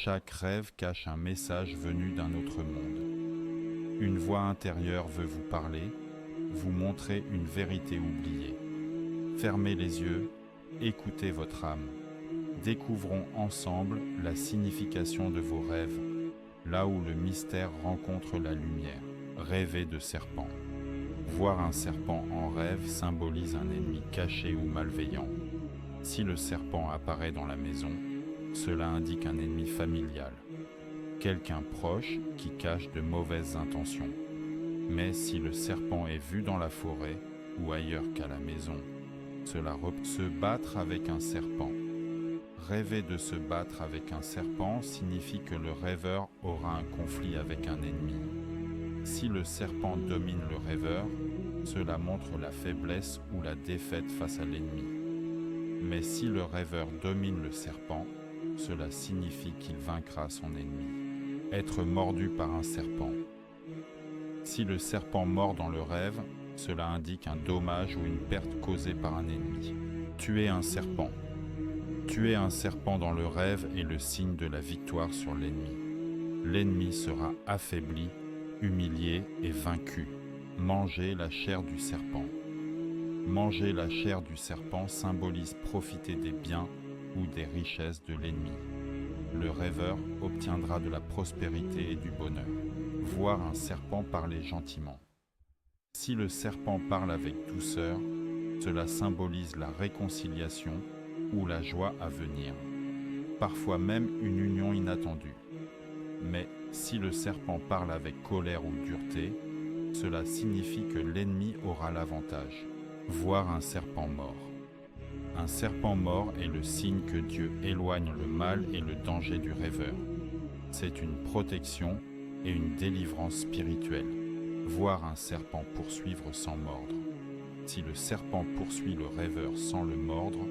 Chaque rêve cache un message venu d'un autre monde. Une voix intérieure veut vous parler, vous montrer une vérité oubliée. Fermez les yeux, écoutez votre âme. Découvrons ensemble la signification de vos rêves, là où le mystère rencontre la lumière. Rêver de serpent. Voir un serpent en rêve symbolise un ennemi caché ou malveillant. Si le serpent apparaît dans la maison, cela indique un ennemi familial, quelqu'un proche qui cache de mauvaises intentions. Mais si le serpent est vu dans la forêt ou ailleurs qu'à la maison, cela représente se battre avec un serpent. Rêver de se battre avec un serpent signifie que le rêveur aura un conflit avec un ennemi. Si le serpent domine le rêveur, cela montre la faiblesse ou la défaite face à l'ennemi. Mais si le rêveur domine le serpent, cela signifie qu'il vaincra son ennemi. Être mordu par un serpent. Si le serpent mord dans le rêve, cela indique un dommage ou une perte causée par un ennemi. Tuer un serpent. Tuer un serpent dans le rêve est le signe de la victoire sur l'ennemi. L'ennemi sera affaibli, humilié et vaincu. Manger la chair du serpent. Manger la chair du serpent symbolise profiter des biens ou des richesses de l'ennemi. Le rêveur obtiendra de la prospérité et du bonheur. Voir un serpent parler gentiment. Si le serpent parle avec douceur, cela symbolise la réconciliation ou la joie à venir, parfois même une union inattendue. Mais si le serpent parle avec colère ou dureté, cela signifie que l'ennemi aura l'avantage. Voir un serpent mort. Un serpent mort est le signe que Dieu éloigne le mal et le danger du rêveur. C'est une protection et une délivrance spirituelle. Voir un serpent poursuivre sans mordre. Si le serpent poursuit le rêveur sans le mordre,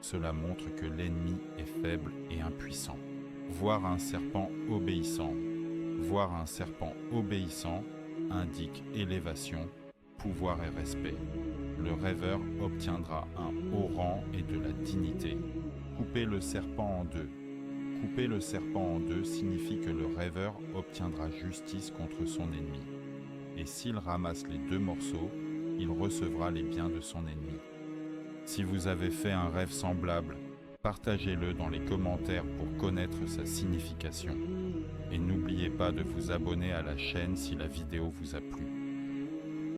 cela montre que l'ennemi est faible et impuissant. Voir un serpent obéissant. Voir un serpent obéissant indique élévation, pouvoir et respect. Le rêveur obtiendra un haut rang et de la dignité. Couper le serpent en deux. Couper le serpent en deux signifie que le rêveur obtiendra justice contre son ennemi. Et s'il ramasse les deux morceaux, il recevra les biens de son ennemi. Si vous avez fait un rêve semblable, partagez-le dans les commentaires pour connaître sa signification. Et n'oubliez pas de vous abonner à la chaîne si la vidéo vous a plu.